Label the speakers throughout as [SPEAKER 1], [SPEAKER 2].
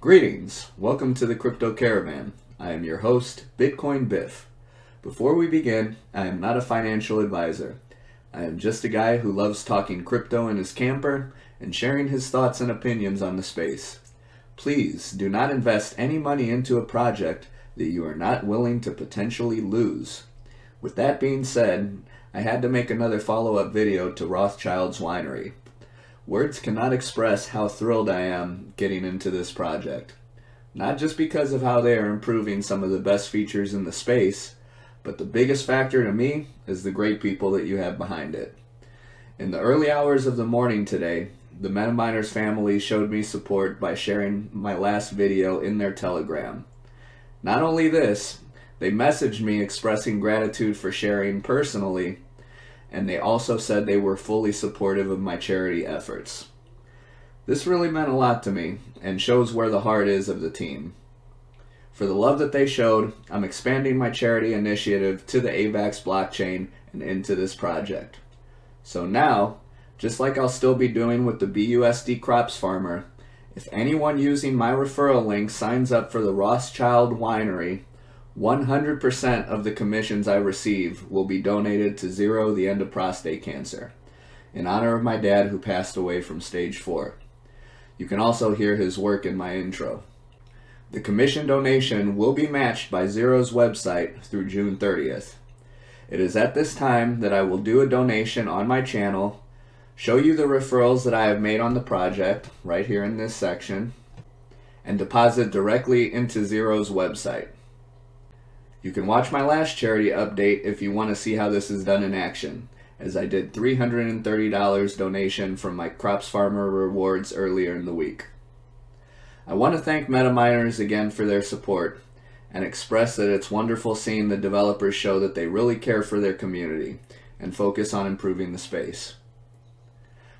[SPEAKER 1] Greetings, welcome to the Crypto Caravan. I am your host, Bitcoin Biff. Before we begin, I am not a financial advisor. I am just a guy who loves talking crypto in his camper and sharing his thoughts and opinions on the space. Please do not invest any money into a project that you are not willing to potentially lose. With that being said, I had to make another follow-up video to Rothschild's Winery. Words cannot express how thrilled I am getting into this project. Not just because of how they are improving some of the best features in the space, but the biggest factor to me is the great people that you have behind it. In the early hours of the morning today, the MetaMiners family showed me support by sharing my last video in their Telegram. Not only this, they messaged me expressing gratitude for sharing personally, and they also said they were fully supportive of my charity efforts. This really meant a lot to me and shows where the heart is of the team. For the love that they showed, I'm expanding my charity initiative to the Avax blockchain and into this project. So now, just like I'll still be doing with the BUSD crops farmer, if anyone using my referral link signs up for the Rothschild Winery, 100% of the commissions I receive will be donated to Zero the End of Prostate Cancer, in honor of my dad who passed away from stage 4. You can also hear his work in my intro. The commission donation will be matched by Zero's website through June 30th. It is at this time that I will do a donation on my channel, show you the referrals that I have made on the project, right here in this section, and deposit directly into Zero's website. You can watch my last charity update if you want to see how this is done in action, as I did $330 donation from my Crops Farmer rewards earlier in the week. I want to thank MetaMiners again for their support and express that it's wonderful seeing the developers show that they really care for their community and focus on improving the space.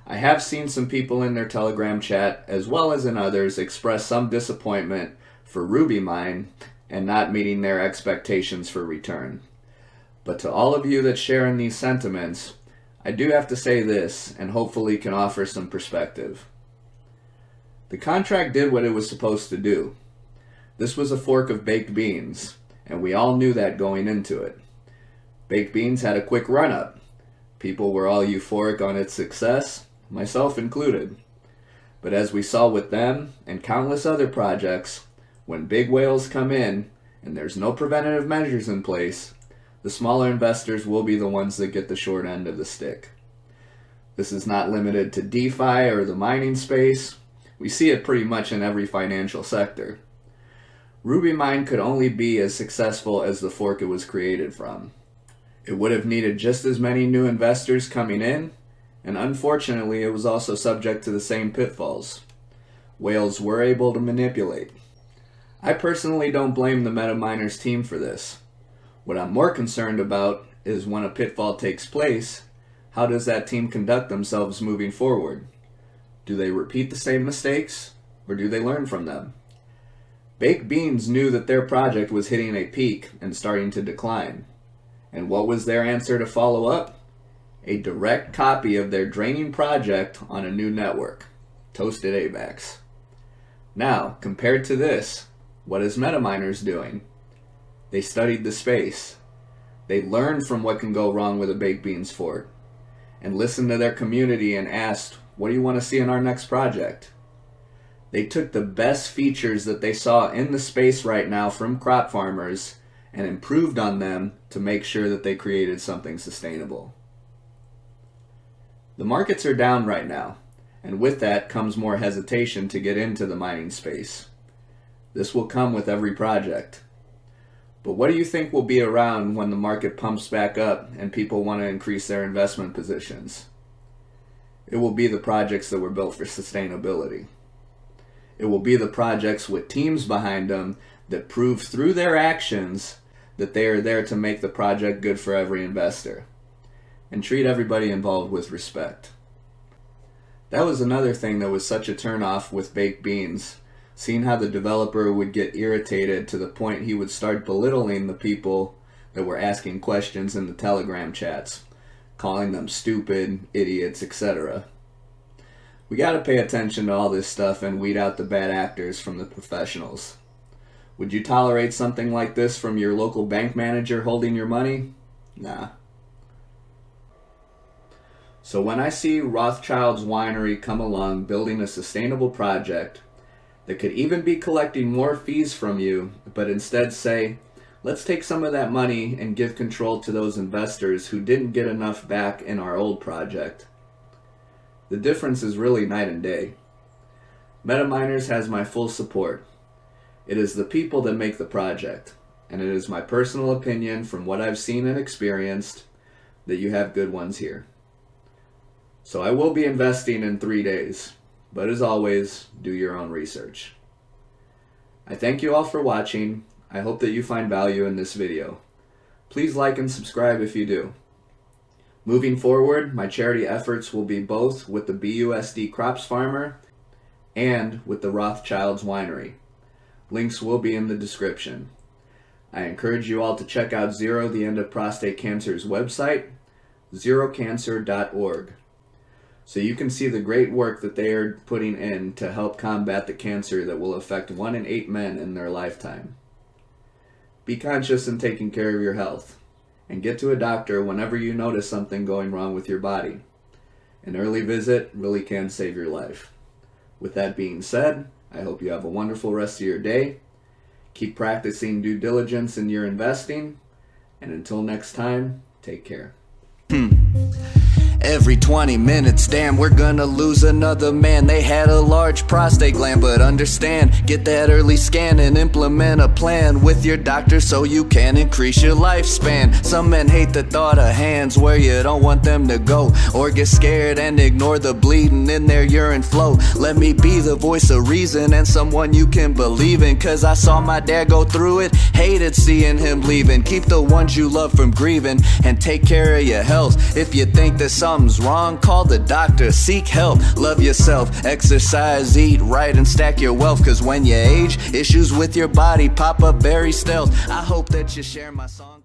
[SPEAKER 1] I have seen some people in their Telegram chat, as well as in others, express some disappointment for RubyMine and not meeting their expectations for return. But to all of you that share in these sentiments, I do have to say this, and hopefully can offer some perspective. The contract did what it was supposed to do. This was a fork of baked beans, and we all knew that going into it. Baked beans had a quick run-up. People were all euphoric on its success, myself included. But as we saw with them and countless other projects, when big whales come in and there's no preventative measures in place, the smaller investors will be the ones that get the short end of the stick. This is not limited to DeFi or the mining space. We see it pretty much in every financial sector. RubyMine could only be as successful as the fork it was created from. It would have needed just as many new investors coming in, and unfortunately it was also subject to the same pitfalls. Whales were able to manipulate. I personally don't blame the MetaMiners team for this. What I'm more concerned about is when a pitfall takes place, how does that team conduct themselves moving forward? Do they repeat the same mistakes, or do they learn from them? Baked Beans knew that their project was hitting a peak and starting to decline. And what was their answer to follow up? A direct copy of their draining project on a new network, Toasted Avax. Now, compared to this, what is MetaMiners doing? They studied the space. They learned from what can go wrong with a baked beans fork, and listened to their community and asked, what do you want to see in our next project? They took the best features that they saw in the space right now from crop farmers and improved on them to make sure that they created something sustainable. The markets are down right now, and with that comes more hesitation to get into the mining space. This will come with every project. But what do you think will be around when the market pumps back up and people want to increase their investment positions? It will be the projects that were built for sustainability. It will be the projects with teams behind them that prove through their actions that they are there to make the project good for every investor and treat everybody involved with respect. That was another thing that was such a turnoff with Baked Beans. Seeing how the developer would get irritated to the point he would start belittling the people that were asking questions in the Telegram chats, calling them stupid, idiots, etc. We gotta pay attention to all this stuff and weed out the bad actors from the professionals. Would you tolerate something like this from your local bank manager holding your money? Nah. So when I see Rothschild's Winery come along building a sustainable project that could even be collecting more fees from you, but instead say, let's take some of that money and give control to those investors who didn't get enough back in our old project. The difference is really night and day. MetaMiners has my full support. It is the people that make the project, and it is my personal opinion from what I've seen and experienced that you have good ones here. So I will be investing in 3 days, but as always, do your own research. I thank you all for watching. I hope that you find value in this video. Please like and subscribe if you do. Moving forward, my charity efforts will be both with the BUSD Crops Farmer and with the Rothschild's Winery. Links will be in the description. I encourage you all to check out Zero the End of Prostate Cancer's website, zerocancer.org, so you can see the great work that they are putting in to help combat the cancer that will affect 1 in 8 men in their lifetime. Be conscious in taking care of your health, and get to a doctor whenever you notice something going wrong with your body. An early visit really can save your life. With that being said, I hope you have a wonderful rest of your day. Keep practicing due diligence in your investing, and until next time, take care.
[SPEAKER 2] Every 20 minutes, damn, we're gonna lose another man. They had a large prostate gland, but understand, get that early scan and implement a plan with your doctor so you can increase your lifespan. Some men hate the thought of hands where you don't want them to go, or get scared and ignore the bleeding in their urine flow. Let me be the voice of reason and someone you can believe in, cause I saw my dad go through it, hated seeing him leaving. Keep the ones you love from grieving and take care of your health. If you think that something's wrong, call the doctor, seek help, love yourself, exercise, eat right, and stack your wealth, cause when you age, issues with your body pop up very stealth. I hope that you share my song.